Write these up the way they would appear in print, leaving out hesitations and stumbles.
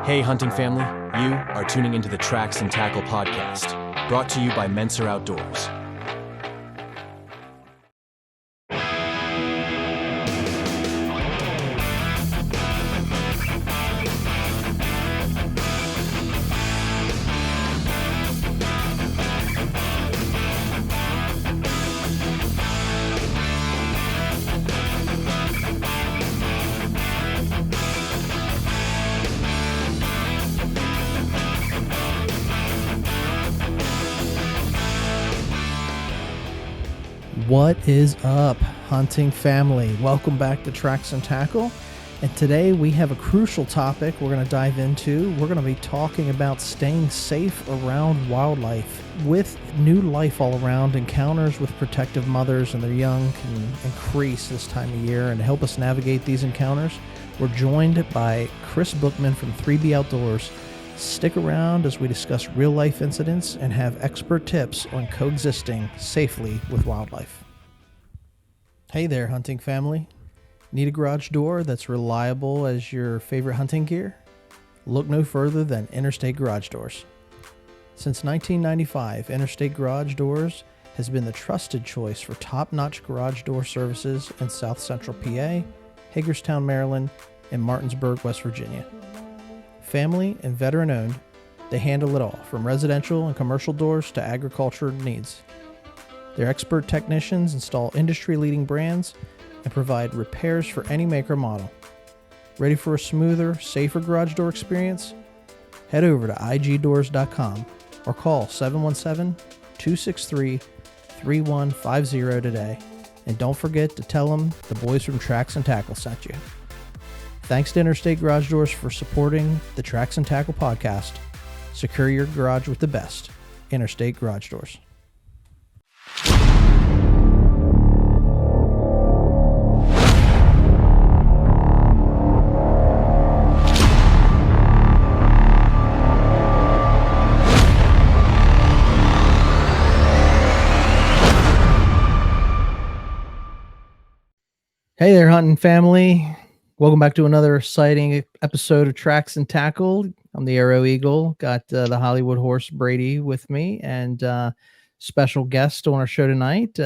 Hey, hunting family, you are tuning into the Tracks and Tackle podcast, brought to you by Menser Outdoors. What is up, hunting family? Welcome back to Tracks and Tackle. And today we have a crucial topic we're going to dive into. We're going to be talking about staying safe around wildlife. With new life all around, encounters with protective mothers and their young can increase this time of year. And to help us navigate these encounters, we're joined by Kris Buchman from 3B Outdoors. Stick around as we discuss real-life incidents and have expert tips on coexisting safely with wildlife. Hey there, hunting family. Need a garage door that's reliable as your favorite hunting gear? Look no further than Interstate Garage Doors. Since 1995, Interstate Garage Doors has been the trusted choice for top-notch garage door services in South Central PA, Hagerstown, Maryland, and Martinsburg, West Virginia. Family and veteran-owned, they handle it all, from residential and commercial doors to agriculture needs. Their expert technicians install industry-leading brands and provide repairs for any make or model. Ready for a smoother, safer garage door experience? Head over to igdoors.com or call 717-263-3150 today. And don't forget to tell them the boys from Tracks and Tackle sent you. Thanks to Interstate Garage Doors for supporting the Tracks and Tackle podcast. Secure your garage with the best. Interstate Garage Doors. Hey there, hunting family. Welcome back to another exciting episode of Tracks and Tackle. I'm the Arrow Eagle. Got the Hollywood horse Brady with me, and special guest on our show tonight,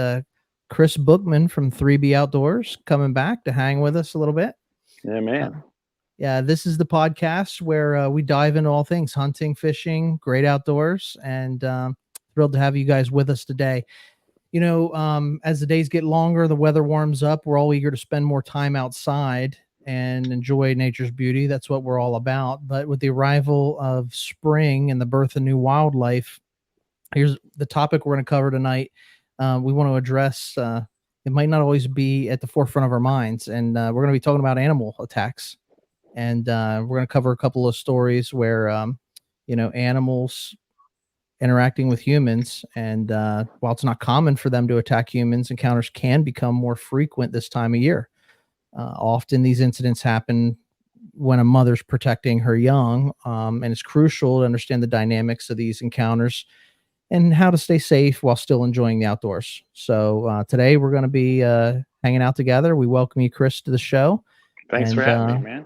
Kris Buchman from 3B Outdoors, coming back to hang with us a little bit. Yeah, man. Yeah, this is the podcast where we dive into all things hunting, fishing, great outdoors, and thrilled to have you guys with us today. You know, as the days get longer, the weather warms up. We're all eager to spend more time outside and enjoy nature's beauty. That's what we're all about. But with the arrival of spring and the birth of new wildlife, here's the topic we're going to cover tonight. We want to address, it might not always be at the forefront of our minds. And we're going to be talking about animal attacks. And we're going to cover a couple of stories where, animals interacting with humans. And while it's not common for them to attack humans, encounters can become more frequent this time of year. Often these incidents happen when a mother's protecting her young, and it's crucial to understand the dynamics of these encounters and how to stay safe while still enjoying the outdoors. So today we're going to be hanging out together. We welcome you, Kris, to the show. Thanks for having me, man.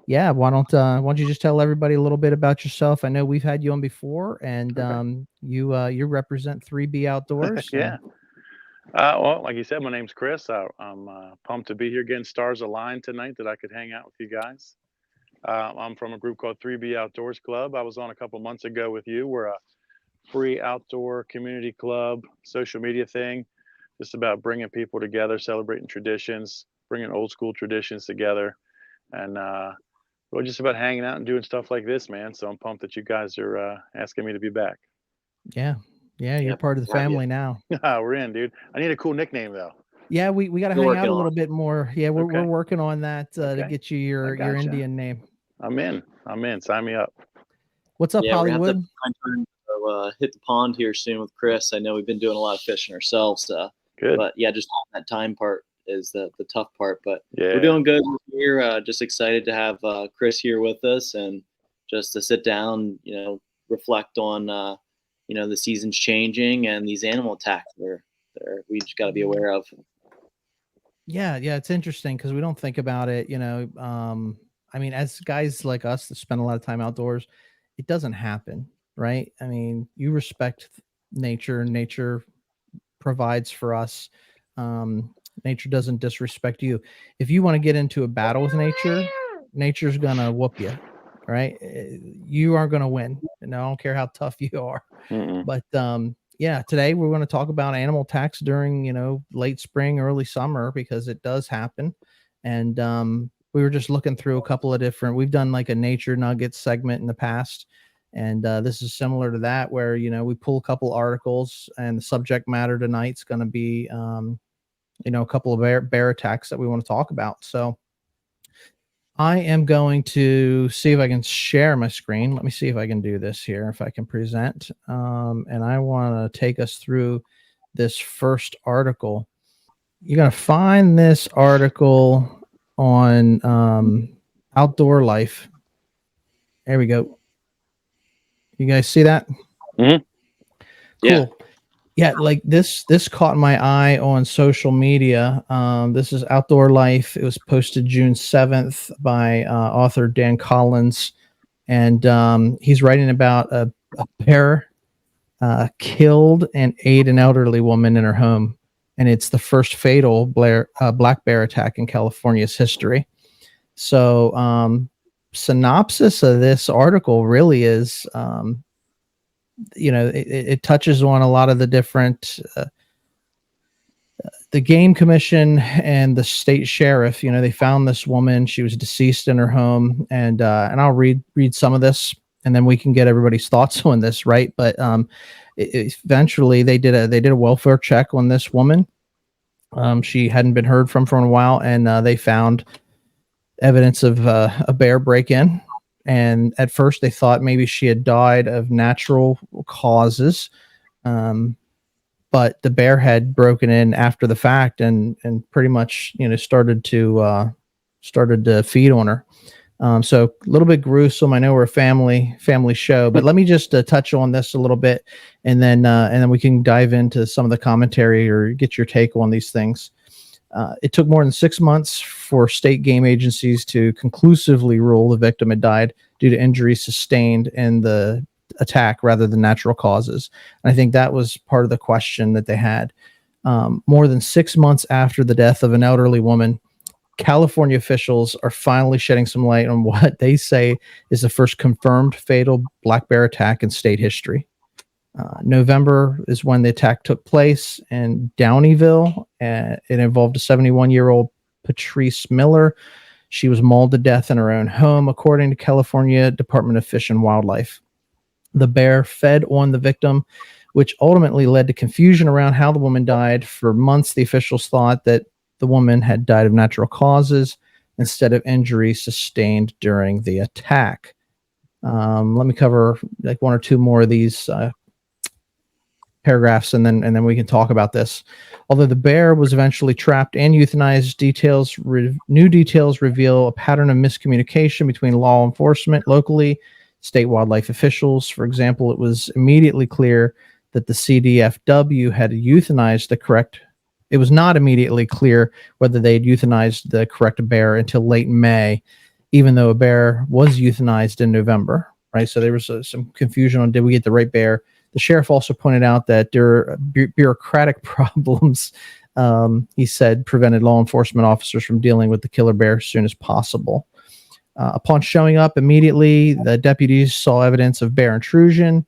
Yeah, why don't you just tell everybody a little bit about yourself? I know we've had you on before, and Okay. you represent 3B Outdoors. Yeah. Well, like you said, my name's Kris. I'm pumped to be here, getting stars aligned tonight that I could hang out with you guys. I'm from a group called 3B Outdoors Club. I was on a couple months ago with you. We're a free outdoor community club, social media thing, just about bringing people together, celebrating traditions, bringing old school traditions together, and we're just about hanging out and doing stuff like this, man. So I'm pumped that you guys are asking me to be back. Yeah, you're part of the family now. We're in, dude. I need a cool nickname though. Yeah, we got to hang out a little bit more. Yeah, we're working on that to get you your Indian name. I'm in. Sign me up. What's up, Hollywood? To hit the pond here soon with Kris. I know we've been doing a lot of fishing ourselves. Good. But yeah, just that time part is the tough part. But yeah, we're doing good here. Just excited to have Kris here with us and just to sit down, reflect on, the season's changing and these animal attacks we just got to be aware of. Yeah, it's interesting because we don't think about it. I mean, as guys like us that spend a lot of time outdoors, it doesn't happen, right? I mean, you respect nature, and nature provides for us. Um, Nature doesn't disrespect you. If you want to get into a battle with nature, nature's gonna whoop you, right? You aren't gonna win, and I don't care how tough you are. Mm-mm. But yeah, today we're going to talk about animal attacks during late spring, early summer, because it does happen. And we were just looking through a couple of different. We've done like a nature nuggets segment in the past, and this is similar to that, where we pull a couple articles, and the subject matter tonight's going to be a couple of bear attacks that we want to talk about. So I am going to see if I can share my screen. Let me see if I can do this here, if I can present. And I want to take us through this first article. You're going to find this article on Outdoor Life. There we go. You guys see that? Mm-hmm. Yeah. Cool. Yeah, like this caught my eye on social media. This is Outdoor Life. It was posted June 7th by author Dan Collins, and he's writing about a bear killed and ate an elderly woman in her home, and it's the first fatal black bear attack in California's history. So, synopsis of this article really is. It touches on a lot of the different the game commission and the state sheriff. They found this woman. She was deceased in her home, and I'll read some of this, and then we can get everybody's thoughts on this, right? But eventually they did a welfare check on this woman. She hadn't been heard from for a while, and they found evidence of a bear break-in. And at first they thought maybe she had died of natural causes. But the bear had broken in after the fact and pretty much, started to feed on her. So a little bit gruesome. I know we're a family show, but let me just touch on this a little bit, and then we can dive into some of the commentary or get your take on these things. It took more than 6 months for state game agencies to conclusively rule the victim had died due to injuries sustained in the attack rather than natural causes. And I think that was part of the question that they had. More than 6 months after the death of an elderly woman, California officials are finally shedding some light on what they say is the first confirmed fatal black bear attack in state history. November is when the attack took place in Downeyville. It involved a 71-year-old Patrice Miller. She was mauled to death in her own home, according to California Department of Fish and Wildlife. The bear fed on the victim, which ultimately led to confusion around how the woman died. For months, the officials thought that the woman had died of natural causes instead of injuries sustained during the attack. Let me cover like one or two more of these paragraphs, and then we can talk about this. Although the bear was eventually trapped and euthanized, new details reveal a pattern of miscommunication between law enforcement locally, state wildlife officials. For example, it was immediately clear that the CDFW had euthanized the correct. It was not immediately clear whether they had euthanized the correct bear until late May, even though a bear was euthanized in November. Right, so there was some confusion on did we get the right bear. The sheriff also pointed out that there are bureaucratic problems, he said, prevented law enforcement officers from dealing with the killer bear as soon as possible. Upon showing up immediately, the deputies saw evidence of bear intrusion.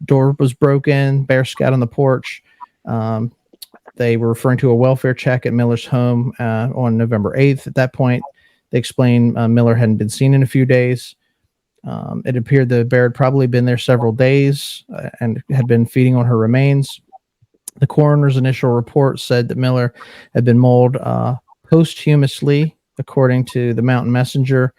Door was broken, bear scat on the porch. They were referring to a welfare check at Miller's home on November 8th. At that point, they explained Miller hadn't been seen in a few days. It appeared the bear had probably been there several days and had been feeding on her remains. The coroner's initial report said that Miller had been mauled posthumously, according to the Mountain Messenger,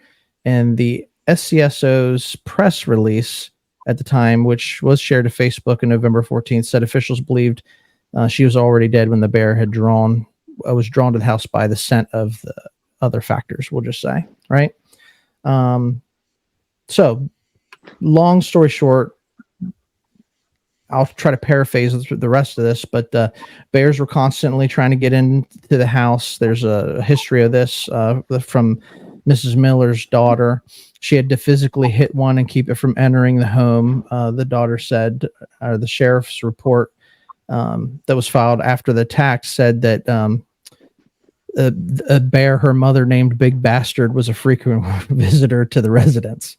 and the SCSO's press release at the time, which was shared to Facebook on November 14th, said officials believed she was already dead when the bear was drawn to the house by the scent of the other factors, we'll just say, right? So, long story short, I'll try to paraphrase the rest of this, but bears were constantly trying to get into the house. There's a history of this from Mrs. Miller's daughter. She had to physically hit one and keep it from entering the home. The daughter said, the sheriff's report that was filed after the attack said that a bear her mother named Big Bastard was a frequent visitor to the residence.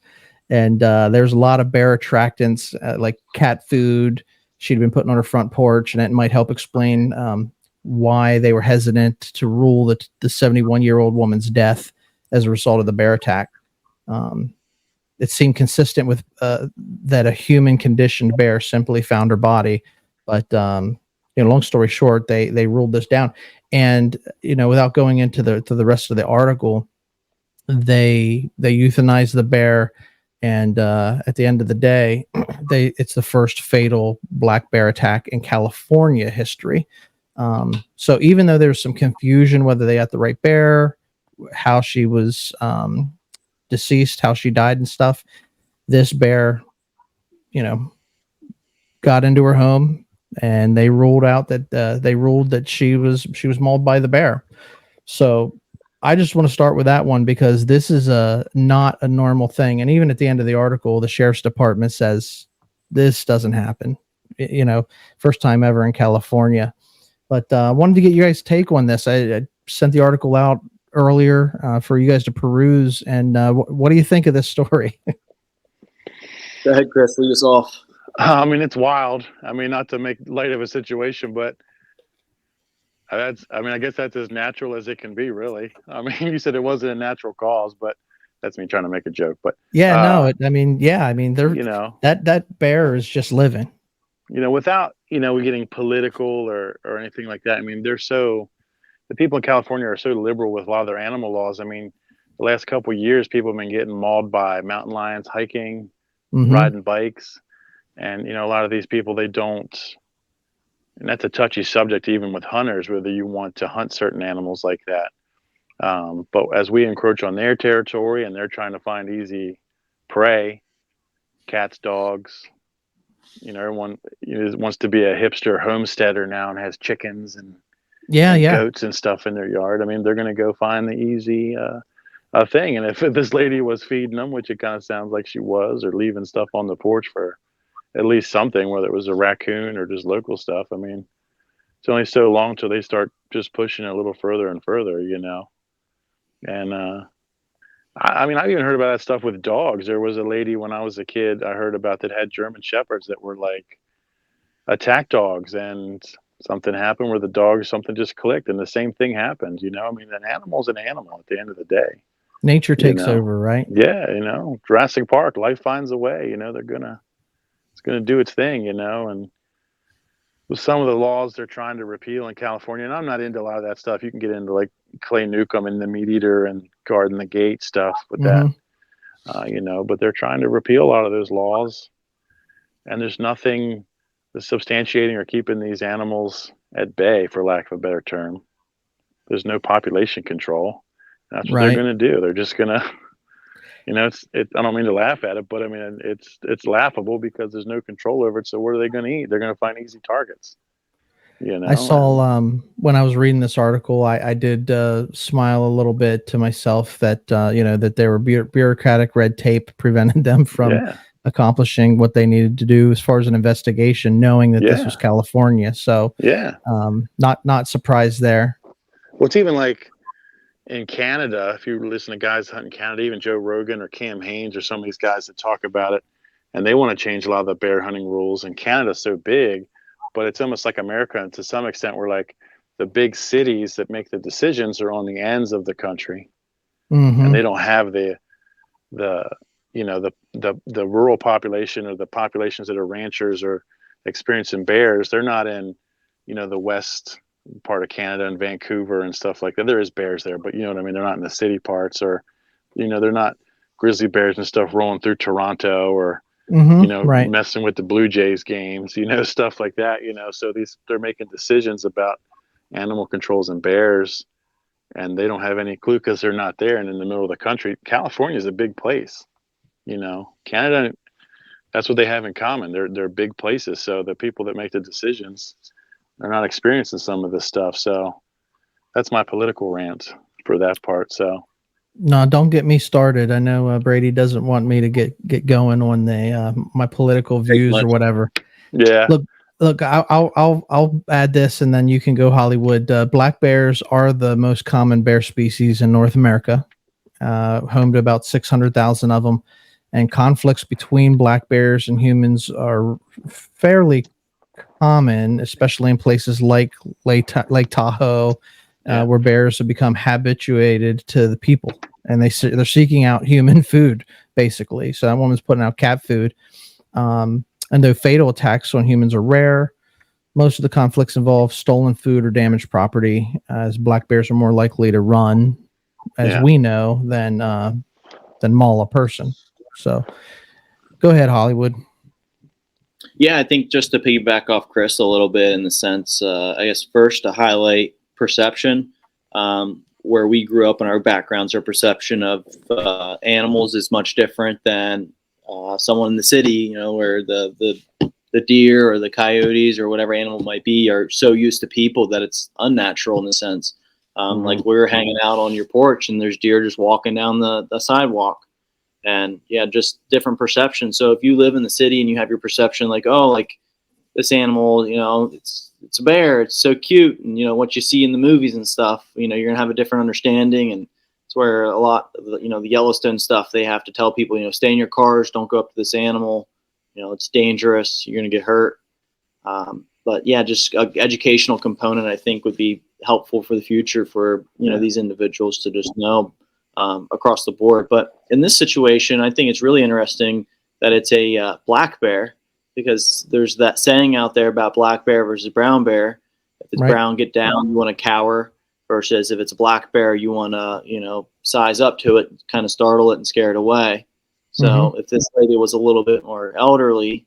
And there's a lot of bear attractants, like cat food she'd been putting on her front porch, and it might help explain why they were hesitant to rule the 71-year-old woman's death as a result of the bear attack. It seemed consistent with that a human conditioned bear simply found her body. But long story short, they ruled this down. And without going into the rest of the article, they euthanized the bear. And at the end of the day, it's the first fatal black bear attack in California history. So even though there's some confusion whether they got the right bear, how she was deceased, how she died and stuff, this bear, got into her home, and they ruled that she was mauled by the bear. So I just want to start with that one because this is not a normal thing. And even at the end of the article, the sheriff's department says this doesn't happen, first time ever in California. But I wanted to get you guys' take on this. I sent the article out earlier for you guys to peruse. And what do you think of this story? Go ahead, Kris, lead us off. I mean, it's wild. I mean, not to make light of a situation, but I guess that's as natural as it can be, really. I mean, you said it wasn't a natural cause, but that's me trying to make a joke. But that bear is just living. Without we getting political or anything like that. I mean, the people in California are so liberal with a lot of their animal laws. I mean, the last couple of years, people have been getting mauled by mountain lions, hiking, riding bikes, and a lot of these people, they don't. And that's a touchy subject, even with hunters, whether you want to hunt certain animals like that. But as we encroach on their territory and they're trying to find easy prey, cats, dogs, everyone wants to be a hipster homesteader now and has chickens and goats and stuff in their yard. I mean, they're going to go find the easy thing. And if this lady was feeding them, which it kind of sounds like she was, or leaving stuff on the porch for at least something, whether it was a raccoon or just local stuff. I mean, it's only so long till they start just pushing it a little further and further, And I mean, I've even heard about that stuff with dogs. There was a lady when I was a kid I heard about that had German Shepherds that were like attack dogs, and something happened where something just clicked, and the same thing happened. I mean, an animal's an animal at the end of the day. Nature takes over, right? Yeah, Jurassic Park, life finds a way. It's going to do its thing, and with some of the laws they're trying to repeal in California, and I'm not into a lot of that stuff. You can get into like Clay Newcomb and the Meat Eater and Guarding the Gate stuff with that, but they're trying to repeal a lot of those laws, and there's nothing substantiating or keeping these animals at bay, for lack of a better term. There's no population control. That's what they're going to do. They're just going to, I don't mean to laugh at it, but I mean, it's laughable because there's no control over it. So what are they going to eat? They're going to find easy targets. I saw when I was reading this article, I did smile a little bit to myself that that there were bureaucratic red tape prevented them from accomplishing what they needed to do as far as an investigation, knowing that this was California. So not surprised there. Well, it's even like in Canada, if you listen to guys hunting Canada, even Joe Rogan or Cam Haines or some of these guys that talk about it, and they want to change a lot of the bear hunting rules. And Canada's so big, but it's almost like America. And to some extent, we're like the big cities that make the decisions are on the ends of the country, and they don't have the rural population or the populations that are ranchers or experiencing bears. They're not in, the west part of Canada and Vancouver and stuff like that. There is bears there, but you know what I mean? They're not in the city parts, or, they're not grizzly bears and stuff rolling through Toronto or, messing with the Blue Jays games, stuff like that, so they're making decisions about animal controls and bears, and they don't have any clue because they're not there. And in the middle of the country, California is a big place, Canada, that's what they have in common. They're big places. So the people that make the decisions, they're not experiencing some of this stuff. So that's my political rant for that part. So No, don't get me started. I know Brady doesn't want me to get going on the my political views or whatever. Yeah. Look, I'll add this, and then you can go Hollywood. Black bears are the most common bear species in North America, home to about 600,000 of them, and conflicts between black bears and humans are fairly common, especially in places like Lake Tahoe, where bears have become habituated to the people, and they're seeking out human food basically. So that woman's putting out cat food. And though fatal attacks on humans are rare, most of the conflicts involve stolen food or damaged property, as black bears are more likely to run, as we know, than maul a person. So go ahead, Hollywood. Yeah, I think just to piggyback off Kris a little bit in the sense, I guess first to highlight perception. Where we grew up in our backgrounds, our perception of animals is much different than someone in the city, you know, where the deer or the coyotes or whatever animal might be are so used to people that it's unnatural in a sense. Like we're hanging out on your porch and there's deer just walking down the sidewalk, and just different perceptions. So if you live in the city and you have your perception like, oh, like this animal, you know, it's a bear, it's so cute, and you know what you see in the movies and stuff, you know, you're gonna have a different understanding. And it's where a lot of the, the Yellowstone stuff, they have to tell people, you know, stay in your cars, don't go up to this animal, you know, it's dangerous, you're gonna get hurt. But yeah, just educational component I think would be helpful for the future for these individuals to just know across the board. But in this situation, I think it's really interesting that it's a black bear, because there's that saying out there about black bear versus brown bear. If it's brown, get down, you want to cower, versus if it's a black bear, you want to, size up to it, kind of startle it and scare it away. So if this lady was a little bit more elderly,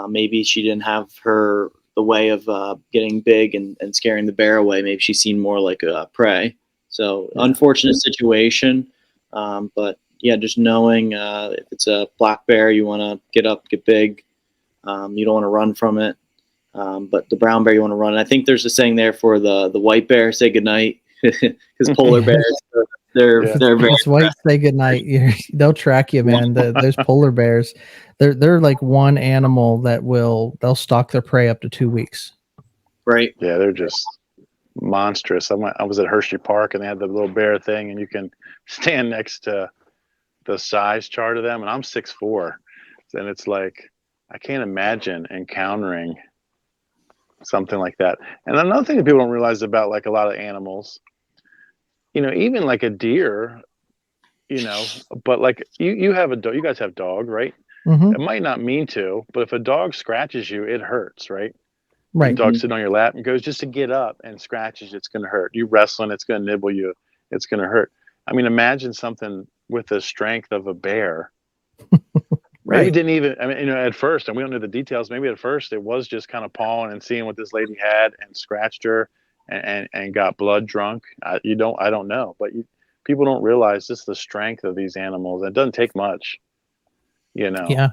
maybe she didn't have the way of getting big and scaring the bear away. Maybe she's seen more like a prey. So unfortunate situation. But yeah, just knowing if it's a black bear, you want to get up, get big. You don't want to run from it. But the brown bear, you want to run. And I think there's a saying there for the white bear, say goodnight, because polar bears, they're very white say goodnight. They'll track you, man. Those polar bears, they're like one animal that they'll stalk their prey up to 2 weeks. Right. Yeah, they're just monstrous. I was at Hershey Park and they had the little bear thing, and you can stand next to the size chart of them, and I'm 6'4", and it's like I can't imagine encountering something like that. And another thing that people don't realize about like a lot of animals, even like a deer, but like you have a dog, you guys have dog, right? It might not mean to, but if a dog scratches you, it hurts, right? Right. The dog sitting on your lap and goes just to get up and scratches you, it's going to hurt. You wrestling, it's going to nibble you, it's going to hurt. I mean, imagine something with the strength of a bear. Maybe didn't even, at first, and we don't know the details, maybe at first it was just kind of pawing and seeing what this lady had and scratched her and got blood drunk. I don't know, but people don't realize just the strength of these animals. It doesn't take much, Yeah.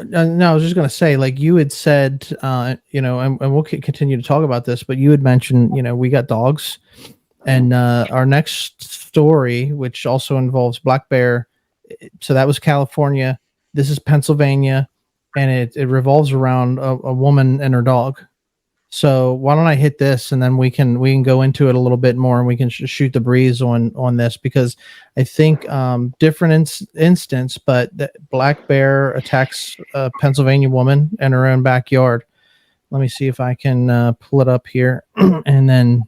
No, I was just going to say, like you had said, and we'll continue to talk about this, but you had mentioned, we got dogs. And our next story, which also involves black bear, so that was California. This is Pennsylvania, and it revolves around a woman and her dog. So why don't I hit this, and then we can go into it a little bit more, and we can shoot the breeze on this, because I think different instance, but the black bear attacks a Pennsylvania woman in her own backyard. Let me see if I can pull it up here, and then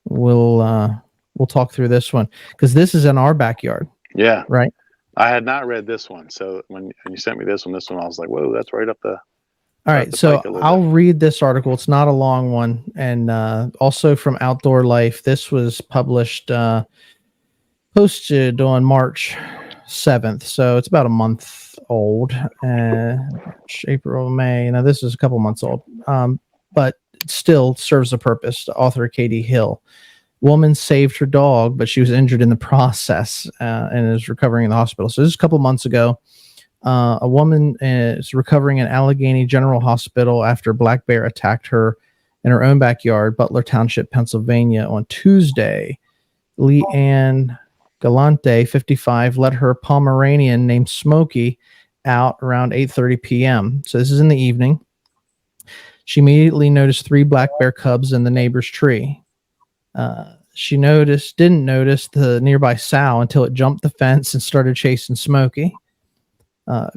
we'll talk through this one, because this is in our backyard. Yeah. Right. I had not read this one. So when you sent me this one, I was like, whoa, that's right up the. All right. So I'll read this article. It's not a long one. And also from Outdoor Life. This was posted on March 7th. So it's about a month old. March, April, May. Now this is a couple months old. But it still serves a purpose. The author, Katie Hill. Woman saved her dog, but she was injured in the process and is recovering in the hospital. So this is a couple months ago. A woman is recovering in Allegheny General Hospital after a black bear attacked her in her own backyard, Butler Township, Pennsylvania, on Tuesday. Leanne Galante, 55, let her Pomeranian named Smokey out around 8:30 p.m. So this is in the evening. She immediately noticed 3 black bear cubs in the neighbor's tree. She didn't notice the nearby sow until it jumped the fence and started chasing Smokey.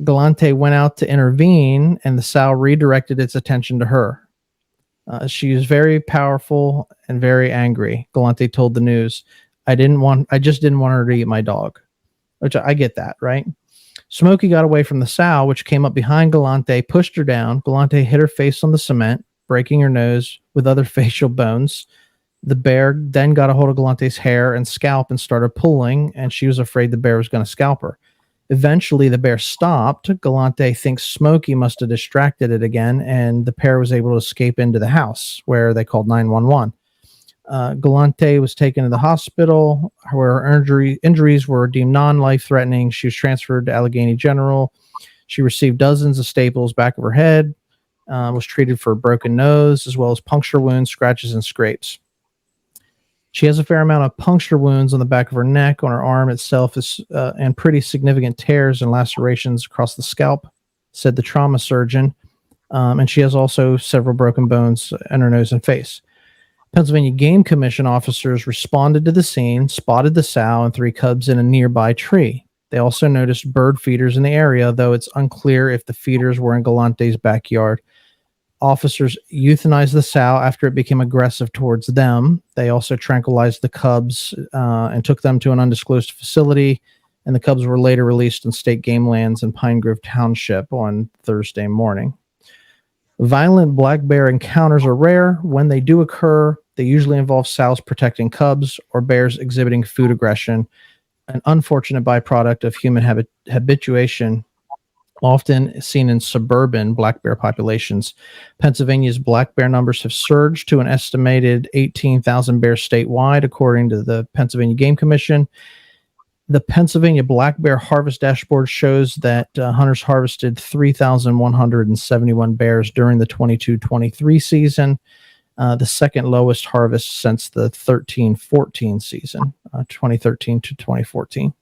Galante went out to intervene, and the sow redirected its attention to her. She was very powerful and very angry. Galante told the news, I just didn't want her to eat my dog," which I get that, right? Smokey got away from the sow, which came up behind Galante, pushed her down. Galante hit her face on the cement, breaking her nose with other facial bones. The bear then got a hold of Galante's hair and scalp and started pulling, and she was afraid the bear was going to scalp her. Eventually, the bear stopped. Galante thinks Smokey must have distracted it again, and the pair was able to escape into the house, where they called 911. Galante was taken to the hospital, where her injuries were deemed non-life-threatening. She was transferred to Allegheny General. She received dozens of staples back of her head, was treated for a broken nose, as well as puncture wounds, scratches, and scrapes. She has a fair amount of puncture wounds on the back of her neck, on her arm itself, and pretty significant tears and lacerations across the scalp, said the trauma surgeon. And she has also several broken bones in her nose and face. Pennsylvania Game Commission officers responded to the scene, spotted the sow and 3 cubs in a nearby tree. They also noticed bird feeders in the area, though it's unclear if the feeders were in Galante's backyard. Officers euthanized the sow after it became aggressive towards them. They also tranquilized the cubs and took them to an undisclosed facility, and the cubs were later released in state game lands in Pine Grove Township on Thursday morning. Violent black bear encounters are rare. When they do occur, they usually involve sows protecting cubs or bears exhibiting food aggression, an unfortunate byproduct of human habituation, often seen in suburban black bear populations. Pennsylvania's black bear numbers have surged to an estimated 18,000 bears statewide, according to the Pennsylvania Game Commission. The Pennsylvania Black Bear Harvest Dashboard shows that hunters harvested 3,171 bears during the 22-23 season, the second lowest harvest since the 13-14 season, 2013 to 2014.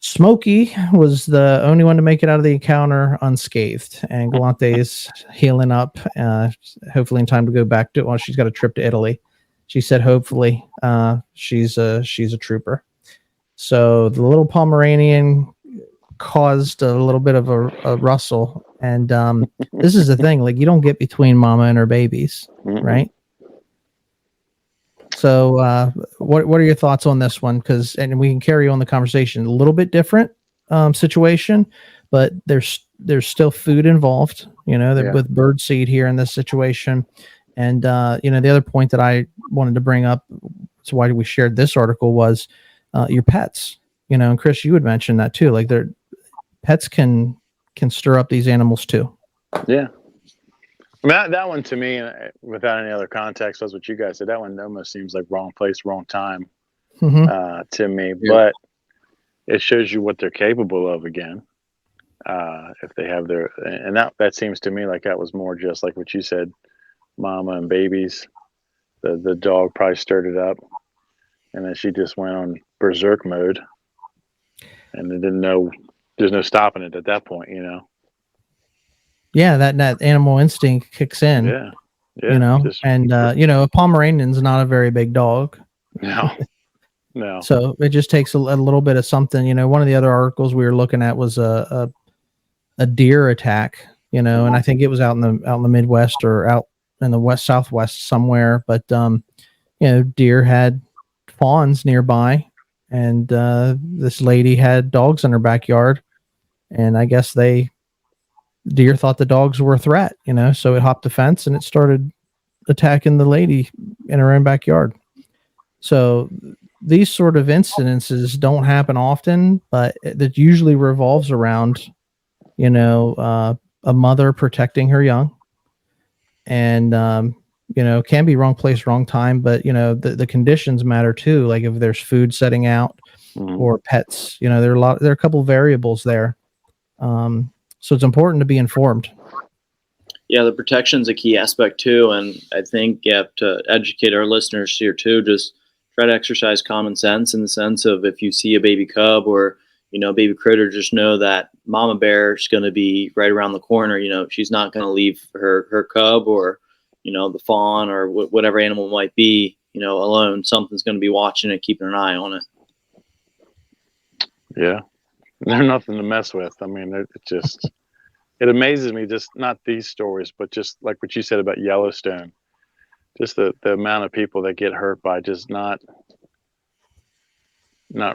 Smokey was the only one to make it out of the encounter unscathed, and Galante is healing up, hopefully in time to go back to. Well, she's got a trip to Italy. She said, hopefully, she's a trooper. So the little Pomeranian caused a little bit of a rustle, and this is the thing: like, you don't get between mama and her babies, right? So, what are your thoughts on this one? And we can carry on the conversation. A little bit different situation, but there's still food involved. With bird seed here in this situation, and the other point that I wanted to bring up, so why we shared this article, was your pets. And Kris, you would mention that too. Like, their pets can stir up these animals too. Yeah. I mean, that one to me, without any other context, was what you guys said. That one almost seems like wrong place, wrong time to me. Yeah. But it shows you what they're capable of again. If they have and that seems to me like that was more just like what you said, mama and babies. The dog probably stirred it up, and then she just went on berserk mode, and they didn't know. There's no stopping it at that point, Yeah, that animal instinct kicks in. Yeah. A Pomeranian's not a very big dog. No. So it just takes a little bit of something. One of the other articles we were looking at was a deer attack. And I think it was out in the Midwest or out in the southwest somewhere. But deer had fawns nearby, and this lady had dogs in her backyard, and I guess deer thought the dogs were a threat, so it hopped the fence and it started attacking the lady in her own backyard. So these sort of incidences don't happen often, but it usually revolves around, a mother protecting her young, and, can be wrong place, wrong time, but, the conditions matter too. Like if there's food setting out or pets, there are a couple variables there. So it's important to be informed. Yeah, the protection's a key aspect too, and I think you have to educate our listeners here too. Just try to exercise common sense in the sense of if you see a baby cub or baby critter, just know that mama bear is going to be right around the corner. She's not going to leave her cub or the fawn or whatever animal it might be alone. Something's going to be watching it, keeping an eye on it. Yeah, they're nothing to mess with. I mean, it amazes me, just not these stories, but just like what you said about Yellowstone, just the amount of people that get hurt by just not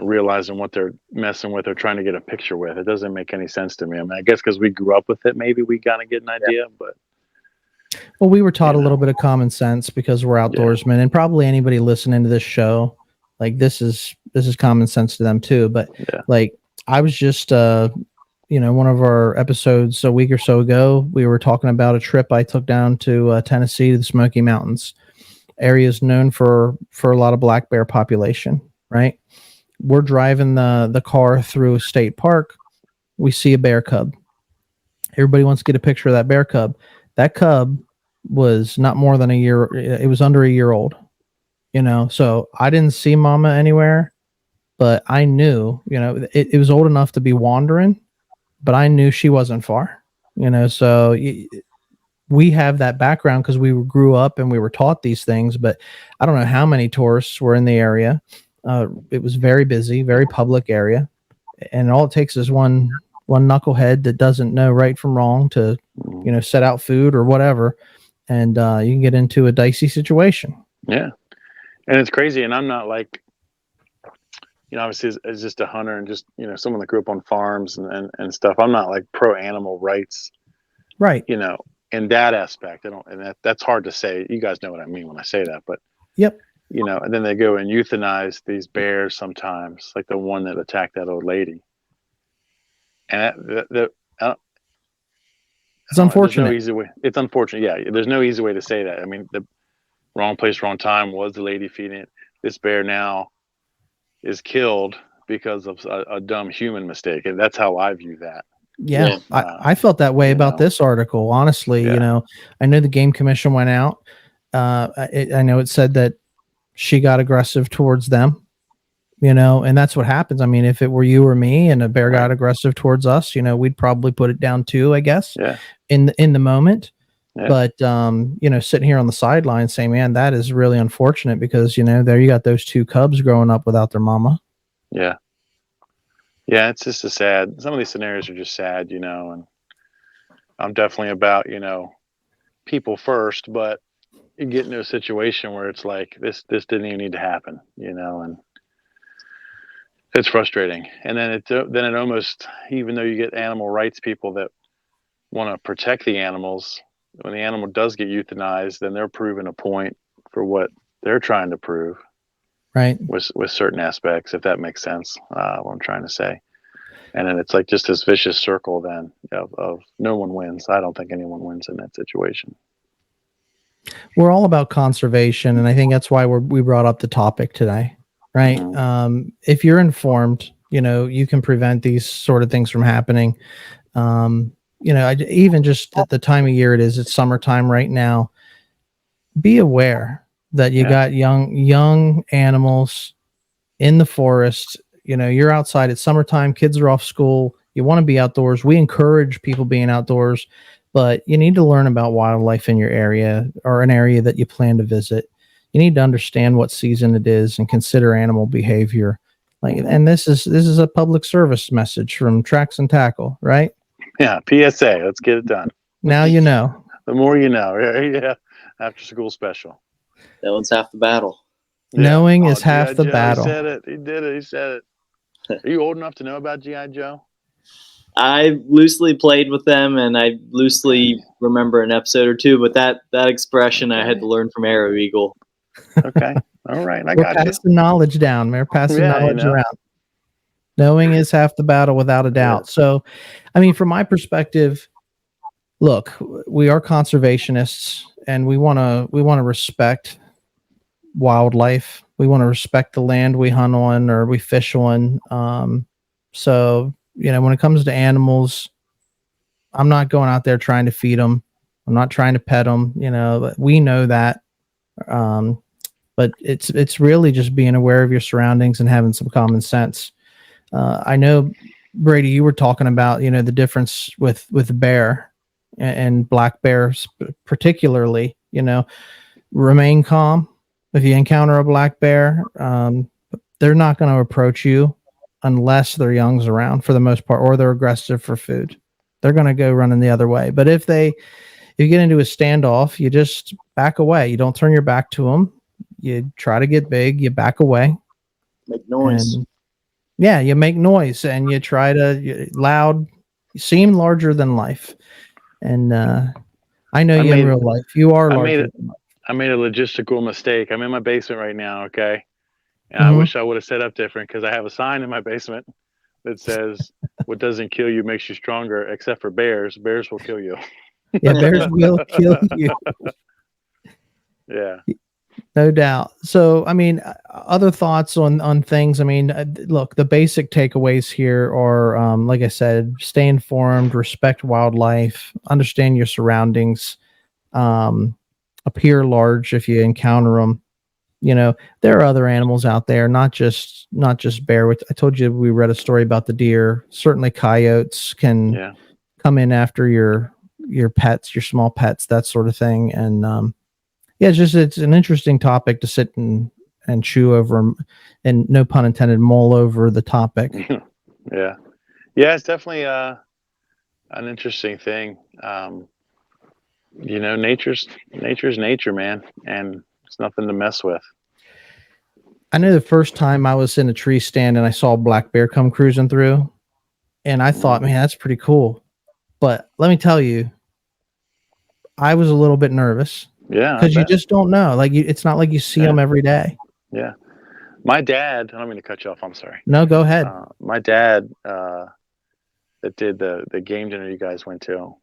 realizing what they're messing with or trying to get a picture with. It doesn't make any sense to me. I mean, I guess because we grew up with it, maybe we kind of get an idea, but. Well, we were taught a little bit of common sense because we're outdoorsmen, and probably anybody listening to this show, like this is common sense to them too. But like I was just, one of our episodes a week or so ago, we were talking about a trip I took down to Tennessee to the Smoky Mountains. Areas known for a lot of black bear population, right? We're driving the car through a state park. We see a bear cub. Everybody wants to get a picture of that bear cub. That cub was not more than a year. It was under a year old, so I didn't see mama anywhere, but I knew, it was old enough to be wandering, but I knew she wasn't far, so we have that background because we grew up and we were taught these things, but I don't know how many tourists were in the area. It was very busy, very public area. And all it takes is one knucklehead that doesn't know right from wrong to, set out food or whatever. And you can get into a dicey situation. Yeah. And it's crazy. And I'm not like, obviously as just a hunter and just, someone that grew up on farms and stuff. I'm not like pro animal rights. Right. In that aspect, that's hard to say. You guys know what I mean when I say that, but yep. And then they go and euthanize these bears sometimes, like the one that attacked that old lady. And it's unfortunate. There's no easy way. It's unfortunate. Yeah, there's no easy way to say that. I mean, the wrong place, wrong time was the lady feeding it. This bear now is killed because of a dumb human mistake, and that's how I view that. Yeah, I felt that way about this article. Honestly, I know the Game Commission went out. I know it said that she got aggressive towards them, and that's what happens. I mean, if it were you or me and a bear got aggressive towards us, we'd probably put it down too, I guess, in the moment. Yeah. But, sitting here on the sideline saying, man, that is really unfortunate because, there you got those two cubs growing up without their mama. Yeah. Yeah, it's just some of these scenarios are just sad, and I'm definitely about, people first, but you get into a situation where it's like, this didn't even need to happen, and it's frustrating. And then it almost, even though you get animal rights people that want to protect the animals, when the animal does get euthanized, then they're proving a point for what they're trying to prove. Right. With certain aspects, if that makes sense, what I'm trying to say. And then it's like just this vicious circle then of no one wins. I don't think anyone wins in that situation. We're all about conservation, and I think that's why we brought up the topic today, right? Mm-hmm. If you're informed, you can prevent these sort of things from happening. Even just at the time of year it is, it's summertime right now. Be aware that you got young animals in the forest. You're outside, it's summertime, kids are off school, you want to be outdoors. We encourage people being outdoors, but you need to learn about wildlife in your area or an area that you plan to visit. You need to understand what season it is and consider animal behavior. And this is a public service message from Tracks and Tackle, right? Yeah, PSA, let's get it done. Now you know. The more you know, yeah. After school special. That one's half the battle. Knowing is half the battle. He said it. He did it. He said it. Are you old enough to know about G.I. Joe? I loosely played with them, and I loosely remember an episode or two, but that expression I had to learn from Arrow Eagle. Okay. All right. We're passing knowledge down. We're passing knowledge around. Knowing is half the battle, without a doubt. Yeah. So, I mean, from my perspective, look, we are conservationists, and we want to respect wildlife. We want to respect the land we hunt on or we fish on. So, when it comes to animals, I'm not going out there trying to feed them. I'm not trying to pet them. But we know that. But it's really just being aware of your surroundings and having some common sense. I know, Brady, you were talking about, the difference with bear and black bears particularly, remain calm. If you encounter a black bear, they're not going to approach you unless their young's around for the most part, or they're aggressive for food. They're going to go running the other way. But if you get into a standoff, you just back away. You don't turn your back to them. You try to get big, you back away. Make noise. And, yeah, you make noise and you try to loud, seem larger than life. And I know you in real life. You are larger than life. I made a logistical mistake. I'm in my basement right now, okay? And I wish I would have set up different because I have a sign in my basement that says, "What doesn't kill you makes you stronger," except for bears. Bears will kill you. Yeah, bears will kill you. Yeah. No doubt. So, I mean, other thoughts on things. I mean, look, the basic takeaways here are, like I said, stay informed, respect wildlife, understand your surroundings, appear large if you encounter them. There are other animals out there, not just bear. I told you we read a story about the deer. Certainly, coyotes can come in after your pets, your small pets, that sort of thing, and it's an interesting topic to sit and chew over, and no pun intended, mull over the topic. Yeah, it's definitely an interesting thing. Nature's nature, man, and it's nothing to mess with. I know the first time I was in a tree stand and I saw a black bear come cruising through, and I thought, man, that's pretty cool. But let me tell you, I was a little bit nervous. Yeah, because you just don't know. Like, it's not like you see them every day. Yeah, my dad. I don't mean to cut you off. I'm sorry. No, go ahead. My dad, that did the game dinner you guys went to.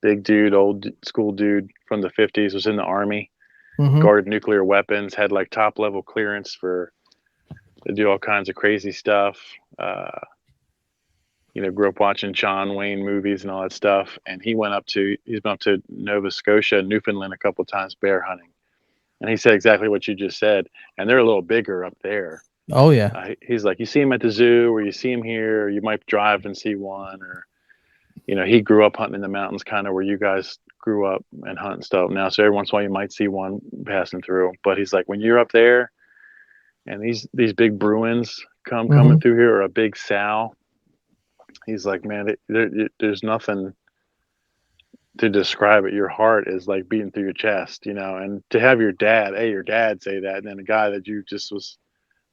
Big dude, old school dude from the 50s, was in the Army, guarded nuclear weapons, had like top level clearance to do all kinds of crazy stuff. Grew up watching John Wayne movies and all that stuff. And he's been up to Nova Scotia, Newfoundland a couple of times bear hunting. And he said exactly what you just said. And they're a little bigger up there. Oh, yeah. He's like, you see him at the zoo, or you see him here, or you might drive and see one, or, he grew up hunting in the mountains, kind of where you guys grew up and hunt and stuff now. So every once in a while you might see one passing through. But he's like, when you're up there and these big Bruins coming through here, or a big sow, he's like, man, there's nothing to describe it. Your heart is like beating through your chest, and to have your dad say that, and then a guy that you just was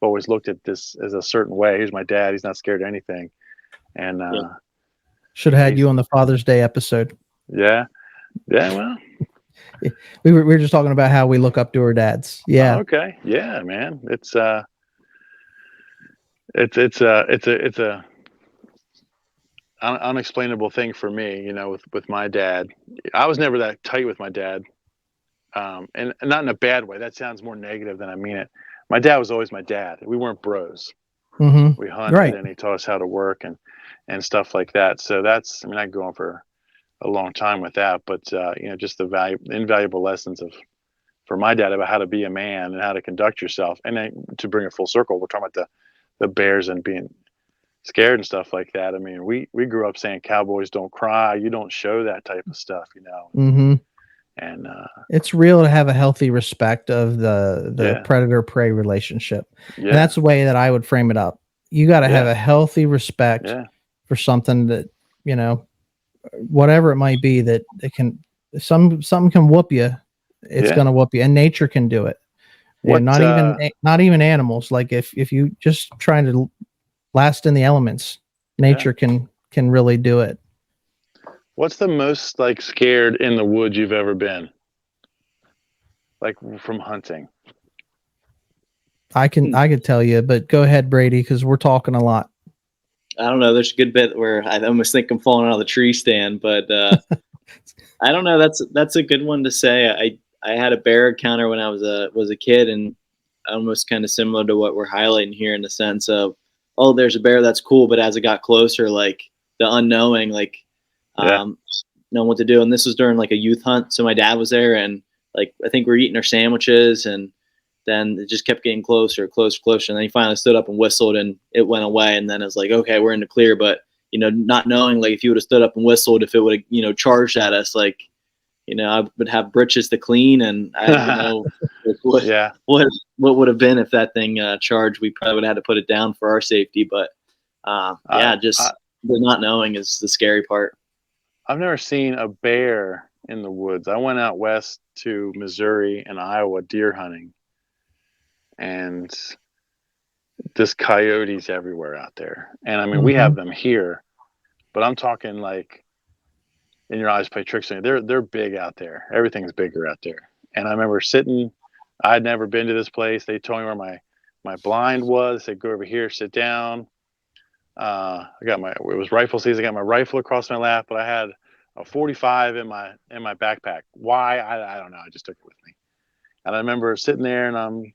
always looked at this as a certain way. Here's my dad. He's not scared of anything. And should have had you on the Father's Day episode. Yeah. Well, we were just talking about how we look up to our dads. Yeah. Okay. Yeah, man. It's a unexplainable thing for me, with my dad. I was never that tight with my dad, and not in a bad way. That sounds more negative than I mean it. My dad was always my dad. We weren't bros. We hunted, and he taught us how to work and stuff like that. So that's, I could go on for a long time with that, but just the invaluable lessons for my dad about how to be a man and how to conduct yourself. And then to bring it full circle, we're talking about the bears and being scared and stuff like that. We grew up saying cowboys don't cry. You don't show that type of stuff, And it's real to have a healthy respect of the predator-prey relationship. Yeah. And that's the way that I would frame it up. You got to have a healthy respect for something that, whatever it might be, that it can, something can whoop you. It's going to whoop you, and nature can do it. Not even animals. Like if you just trying to last in the elements, nature can really do it. What's the most scared in the woods you've ever been? Like from hunting? I could tell you, but go ahead, Brady, because we're talking a lot. I don't know. There's a good bit where I almost think I'm falling out of the tree stand, but I don't know. That's a good one to say. I had a bear encounter when I was a kid, and almost kind of similar to what we're highlighting here in the sense of, oh, there's a bear, that's cool, but as it got closer, the unknowing, knowing what to do. And this was during like a youth hunt. So my dad was there, and like, I think we were eating our sandwiches, and then it just kept getting closer. And then he finally stood up and whistled, and it went away. And then it was like, okay, we're in the clear. But, not knowing, like, if he would have stood up and whistled, if it would have, charged at us, like, I would have britches to clean, and I don't know what would have been if that thing charged. We probably would have had to put it down for our safety. But just the not knowing is the scary part. I've never seen a bear in the woods. I went out west to Missouri and Iowa deer hunting, and there's coyotes everywhere out there. And I mean, we have them here, but I'm talking like, in your eyes play tricks on you. They're big out there. Everything's bigger out there. And I remember sitting, I'd never been to this place. They told me where my blind was. They said, go over here, sit down. It was rifle season. I got my rifle across my lap, but I had a 45 in my backpack. Why? I don't know. I just took it with me. And I remember sitting there, and I'm,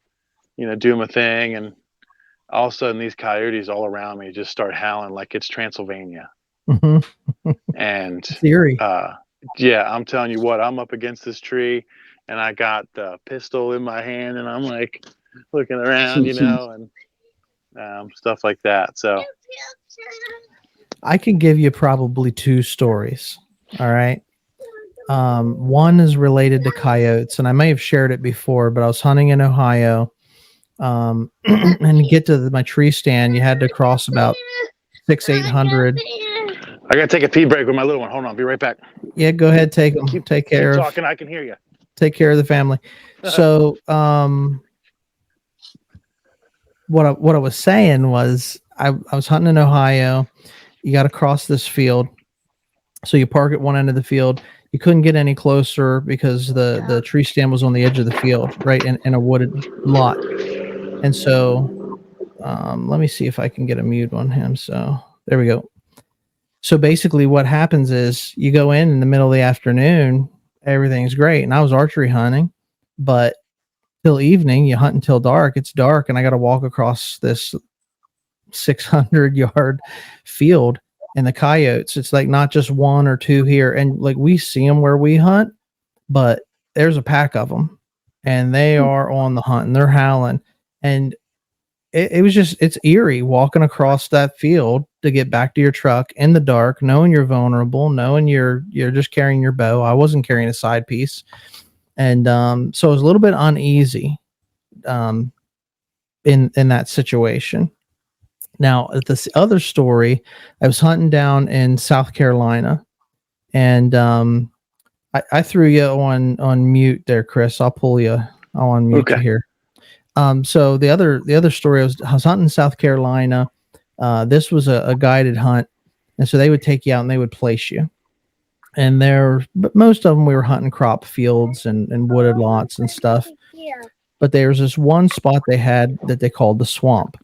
doing my thing, and all of a sudden these coyotes all around me just start howling like it's Transylvania. And theory. I'm telling you what, I'm up against this tree, and I got the pistol in my hand, and I'm like looking around, and stuff like that. So I can give you probably two stories. All right. One is related to coyotes, and I may have shared it before, but I was hunting in Ohio. And to get to my tree stand, you had to cross about 800. I gotta take a pee break with my little one. Hold on, I'll be right back. Yeah, go ahead, take them. Take care keep of. Talking, I can hear you. Take care of the family. So, what I was saying was, I was hunting in Ohio. You got to cross this field, so you park at one end of the field. You couldn't get any closer because the tree stand was on the edge of the field, right in a wooded lot. And so, let me see if I can get a mute on him. So there we go. So basically what happens is you go in the middle of the afternoon, everything's great. And I was archery hunting, but till evening, you hunt until dark. It's dark, and I got to walk across this 600-yard field, and the coyotes, it's like not just one or two here. And like, we see them where we hunt, but there's a pack of them, and they are on the hunt, and they're howling. And it's eerie walking across that field to get back to your truck in the dark, knowing you're vulnerable, knowing you're just carrying your bow. I wasn't carrying a side piece. And so I was a little bit uneasy in that situation. Now, this other story, I was hunting down in South Carolina, and I threw you on mute there, Kris. I'll pull you. I'll unmute you here. So the other story, I was hunting in South Carolina. This was a guided hunt, and so they would take you out and they would place you. And but most of them we were hunting crop fields and wooded lots and stuff. But there was this one spot they had that they called the swamp,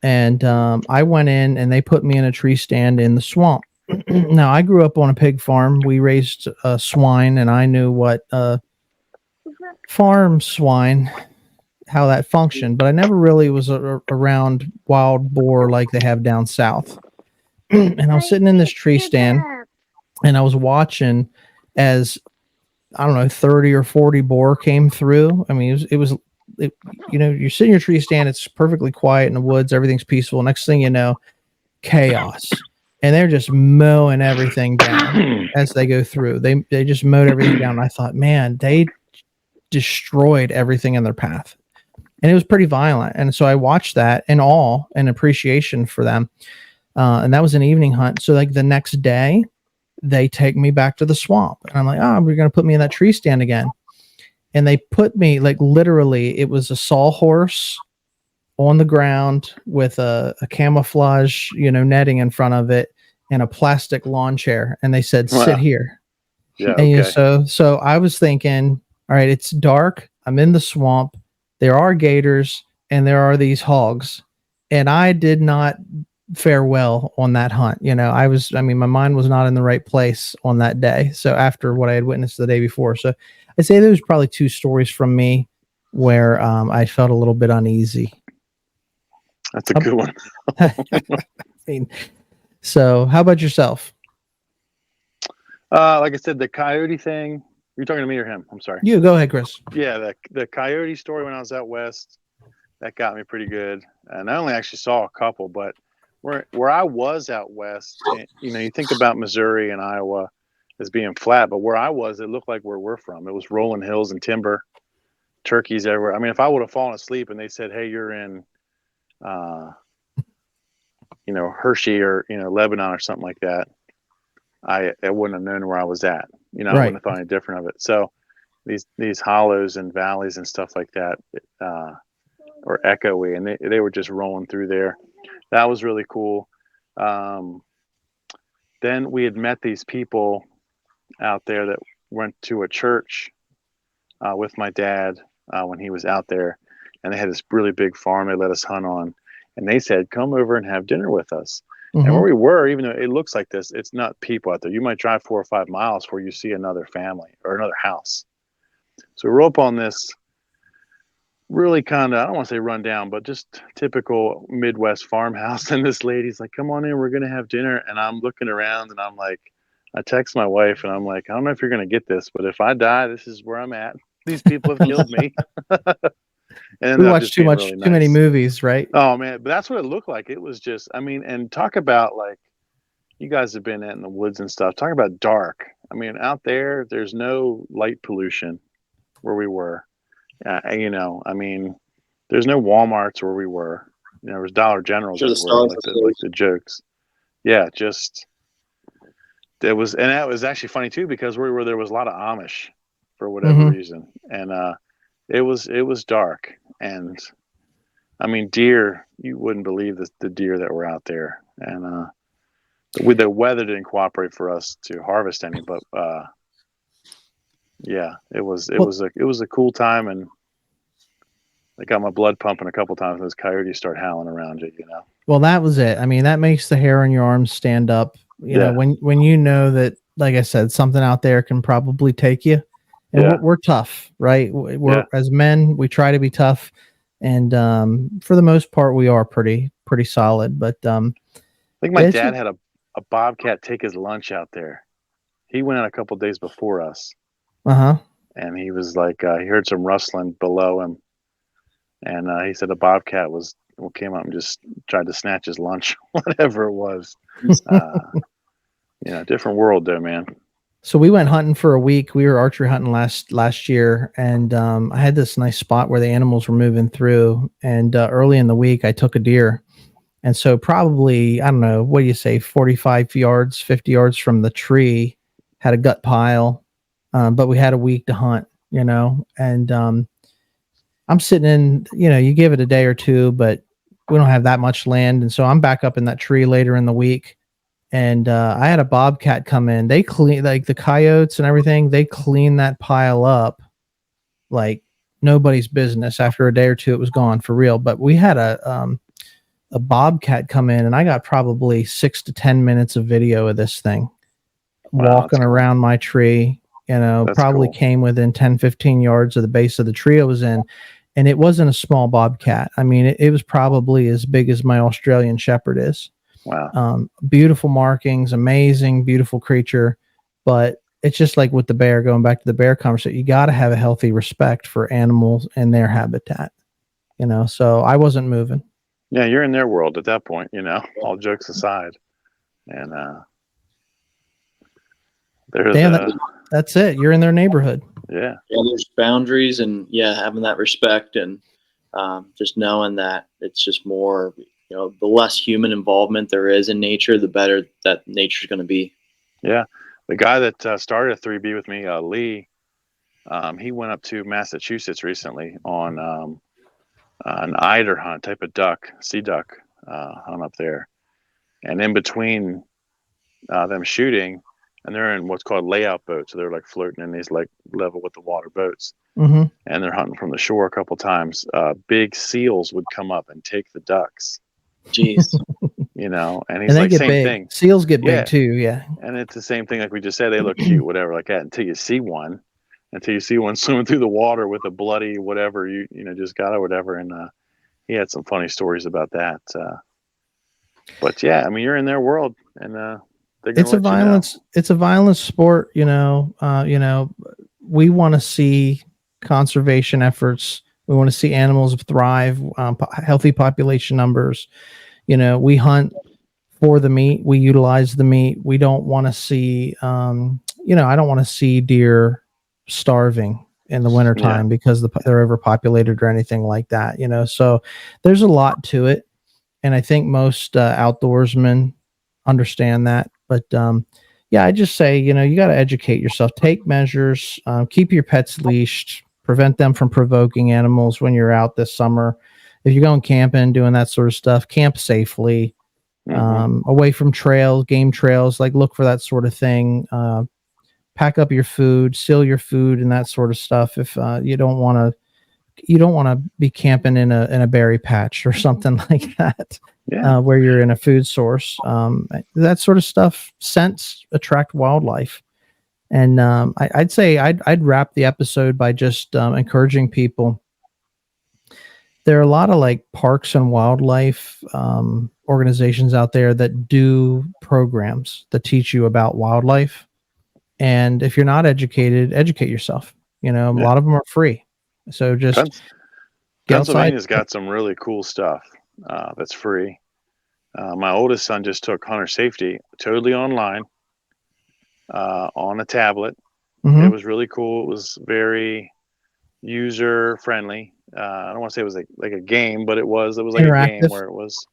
and I went in and they put me in a tree stand in the swamp. Now, I grew up on a pig farm. We raised swine, and I knew what farm swine, how that functioned, but I never really was around wild boar like they have down south. And I was sitting in this tree stand, and I was watching as, I don't know, 30 or 40 boar came through. I mean, it was you're sitting in your tree stand, it's perfectly quiet in the woods, everything's peaceful. Next thing you know, chaos. And they're just mowing everything down as they go through. They just mowed everything down. And I thought, man, they destroyed everything in their path. And it was pretty violent. And so I watched that in awe and appreciation for them. And that was an evening hunt. So like the next day, they take me back to the swamp. And I'm like, we're going to put me in that tree stand again. And they put me, like, literally, it was a sawhorse on the ground with a camouflage, netting in front of it, and a plastic lawn chair. And they said, sit here. Yeah. And Okay. so I was thinking, all right, it's dark. I'm in the swamp. There are gators and there are these hogs. And I did not fare well on that hunt. My mind was not in the right place on that day. So after what I had witnessed the day before. So I'd say there was probably two stories from me where I felt a little bit uneasy. That's a good one. So how about yourself? Like I said, the coyote thing. You're talking to me or him? I'm sorry. You go ahead, Kris. Yeah, the coyote story when I was out west, that got me pretty good. And I only actually saw a couple, but where I was out west, you think about Missouri and Iowa as being flat, but where I was, it looked like where we're from. It was rolling hills and timber, turkeys everywhere. I mean, if I would have fallen asleep and they said, "Hey, you're in, uh, Hershey or Lebanon or something like that," I wouldn't have known where I was at. I Right. wouldn't have thought any different of it. So these hollows and valleys and stuff like that, or echoey, and they were just rolling through there. That was really cool. Um, then we had met these people out there that went to a church with my dad when he was out there, and they had this really big farm they let us hunt on, and they said, "Come over and have dinner with us." And where we were, even though it looks like this, it's not people out there. You might drive 4 or 5 miles before you see another family or another house. So we were up on this really kind of, I don't want to say run down, but just typical Midwest farmhouse. And this lady's like, "Come on in, we're going to have dinner." And I'm looking around and I'm like, I text my wife and I'm like, "I don't know if you're going to get this, but if I die, this is where I'm at. These people have killed me." And We watch too many movies, right? Oh man, but that's what it looked like. It was just, I mean, and talk about like, you guys have been in the woods and stuff. Talk about dark. I mean, out there's no light pollution where we were. I mean, there's no Walmarts where we were. There was Dollar Generals Sure, the everywhere, stars like the jokes. Yeah, just it was, and that was actually funny too because where we were, there was a lot of Amish for whatever reason, and it was dark, and I mean, deer. You wouldn't believe the deer that were out there, and with the weather didn't cooperate for us to harvest any, but yeah, it was a cool time, and I got my blood pumping a couple times. And those coyotes start howling around you. Well, that was it. I mean, that makes the hair on your arms stand up. You know, when you know that, like I said, something out there can probably take you. And we're tough, right? We're as men, we try to be tough, and for the most part, we are pretty solid. But I think my dad had a bobcat take his lunch out there. He went out a couple days before us. And he was like, he heard some rustling below him, and he said a bobcat came up and just tried to snatch his lunch, whatever it was. Different world there, man. So we went hunting for a week. We were archery hunting last year, and I had this nice spot where the animals were moving through. And early in the week, I took a deer, and so probably, I don't know, what do you say, 45 yards, 50 yards from the tree, had a gut pile. But we had a week to hunt, and I'm sitting in, you give it a day or two, but we don't have that much land. And so I'm back up in that tree later in the week, and I had a bobcat come in. They clean, like the coyotes and everything, they clean that pile up like nobody's business. After a day or two, it was gone for real. But we had a bobcat come in, and I got probably 6 to 10 minutes of video of this thing walking around my tree. Probably came within 10, 15 yards of the base of the tree I was in. And it wasn't a small bobcat. I mean, it was probably as big as my Australian Shepherd is. Wow. Beautiful markings, amazing, beautiful creature. But it's just like with the bear, going back to the bear conversation, you got to have a healthy respect for animals and their habitat, so I wasn't moving. Yeah, you're in their world at that point, all jokes aside. And that's it. You're in their neighborhood. Yeah, there's boundaries, and having that respect, and just knowing that it's just more, the less human involvement there is in nature, the better that nature's going to be. Yeah, the guy that started a 3B with me, Lee, he went up to Massachusetts recently on an eider hunt, type of sea duck hunt up there, and in between them shooting. And they're in what's called layout boats. So they're like floating in these like level with the water boats. And they're hunting from the shore a couple times. Big seals would come up and take the ducks. Jeez. And he's like, same big. thing. Seals get big too, yeah. And it's the same thing like we just said. They look cute, whatever, like that, until you see one swimming through the water with a bloody whatever you just got or whatever. And he had some funny stories about that. But yeah, I mean, you're in their world, and it's a violence. It's a violent sport. You know, we want to see conservation efforts. We want to see animals thrive, healthy population numbers. You know, we hunt for the meat. We utilize the meat. We don't want to see, I don't want to see deer starving in the wintertime because they're overpopulated or anything like that, you know? So there's a lot to it. And I think most outdoorsmen understand that. But I just say, you got to educate yourself, take measures, keep your pets leashed, prevent them from provoking animals when you're out this summer. If you're going camping, doing that sort of stuff, camp safely, away from trails, game trails, like look for that sort of thing. Pack up your food, seal your food and that sort of stuff. If you don't want to be camping in a berry patch or something like that, where you're in a food source. That sort of stuff, scents attract wildlife. And I'd say I'd wrap the episode by just encouraging people. There are a lot of like parks and wildlife organizations out there that do programs that teach you about wildlife. And if you're not educated, educate yourself. A lot of them are free. So just Pennsylvania's got some really cool stuff that's free. My oldest son just took hunter safety totally online on a tablet. It was really cool. It was very user friendly. I don't want to say it was like a game, but it was like interactive. A game where it was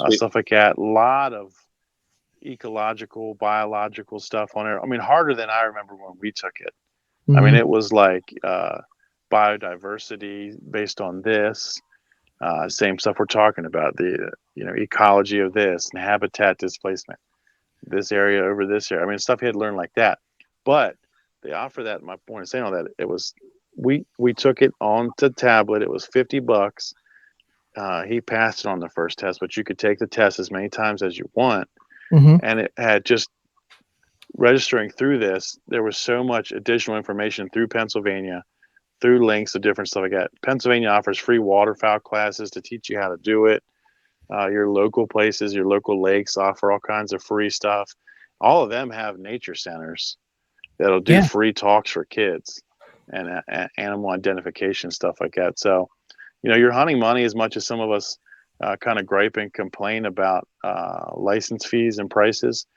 stuff like that. A lot of ecological, biological stuff on there. I mean, harder than I remember when we took it. I mean, it was like biodiversity based on this, same stuff we're talking about, the ecology of this and habitat displacement, this area over this area. I mean, stuff he had to learn like that. But they offer that. My point of saying all that, it was we took it on to tablet. It was $50. He passed it on the first test, but you could take the test as many times as you want. And it had just registering through this, there was so much additional information through Pennsylvania, through links to different stuff like that. Pennsylvania offers free waterfowl classes to teach you how to do it. Your local places, your local lakes offer all kinds of free stuff. All of them have nature centers that'll do free talks for kids and animal identification, stuff like that. So, you're hunting money as much as some of us kind of gripe and complain about license fees and prices.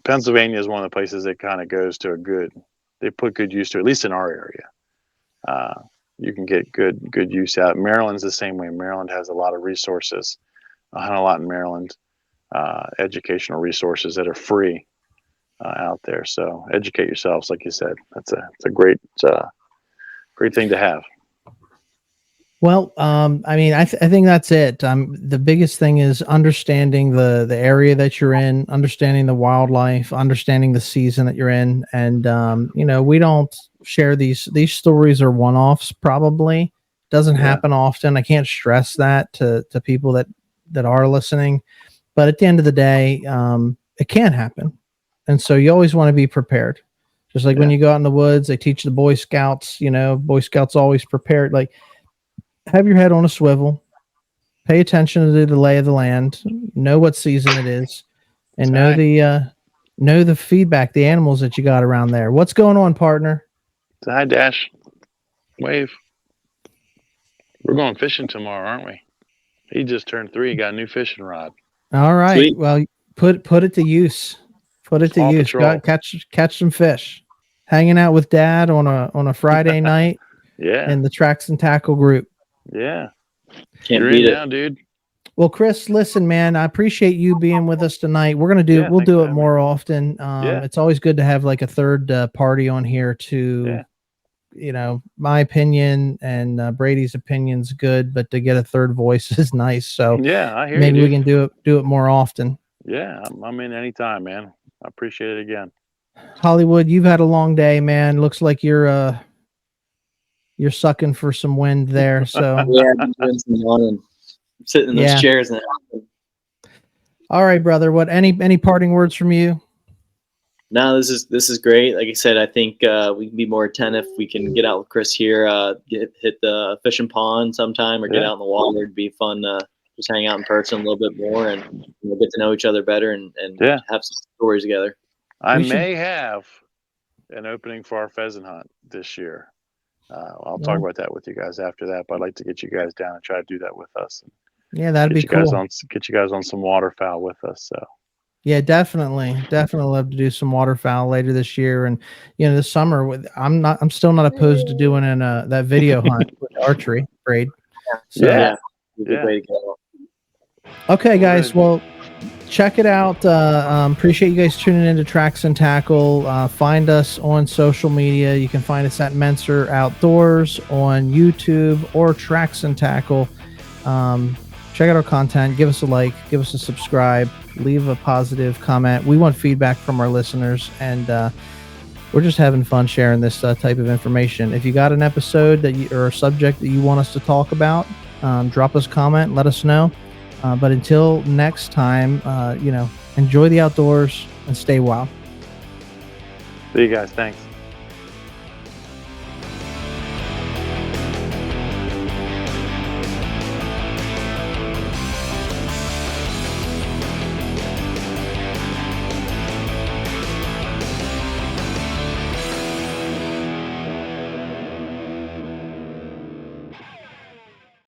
Pennsylvania is one of the places that kind of goes to they put good use to, at least in our area. You can get good use out. Maryland's the same way. Maryland has a lot of resources. I hunt a lot in Maryland, educational resources that are free out there. So educate yourselves, like you said. It's a great thing to have. Well, I mean, I think that's it. The biggest thing is understanding the area that you're in, understanding the wildlife, understanding the season that you're in. And, we don't share these stories are one-offs, probably. Doesn't happen often. I can't stress that to people that are listening. But at the end of the day, it can happen. And so you always want to be prepared. Just like when you go out in the woods, they teach the Boy Scouts, Boy Scouts always prepared. Like, have your head on a swivel, pay attention to the lay of the land, know what season it is, and know the feedback, the animals that you got around there. What's going on, partner? Hi, Dash. Wave. We're going fishing tomorrow, aren't we? He just turned 3. He got a new fishing rod. All right. Sweet. Well, put it to use. Put it to use. Go out, catch some fish. Hanging out with Dad on a Friday night. In the Tracks and Tackle group. Yeah. Can't beat it now, dude. Well, Kris, listen, man, I appreciate you being with us tonight. We're going to we'll do it more often. It's always good to have like a third party on here to, my opinion and Brady's opinion's good, but to get a third voice is nice. So I hear maybe you, we can do it more often. Yeah. I'm in anytime, man. I appreciate it again. Hollywood, you've had a long day, man. Looks like you're sucking for some wind there. So I'm doing some yawning. I'm sitting in those chairs now. All right, brother. What any parting words from you? No, this is great. Like I said, I think we can be more attentive. We can get out with Kris here, hit the fishing pond sometime, or get out in the water. It'd be fun to just hang out in person a little bit more and get to know each other better and Yeah. have some stories together. I may have an opening for our pheasant hunt this year. I'll talk about that with you guys after that, but I'd like to get you guys down and try to do that with us. Yeah, that'd be cool. Get you guys on some waterfowl with us. So. Yeah, definitely love to do some waterfowl later this year, and this summer. I'm still not opposed to doing that video hunt with archery braid. So, yeah. Good way to go. Okay, guys. Well, check it out. Appreciate you guys tuning into Tracks and Tackle. Find us on social media. You can find us at Menser Outdoors on YouTube or Tracks and Tackle. Check out our content. Give us a like. Give us a subscribe. Leave a positive comment. We want feedback from our listeners, and we're just having fun sharing this type of information. If you got an episode or a subject that you want us to talk about, drop us a comment. Let us know. But until next time, enjoy the outdoors and stay wild. See you guys. Thanks.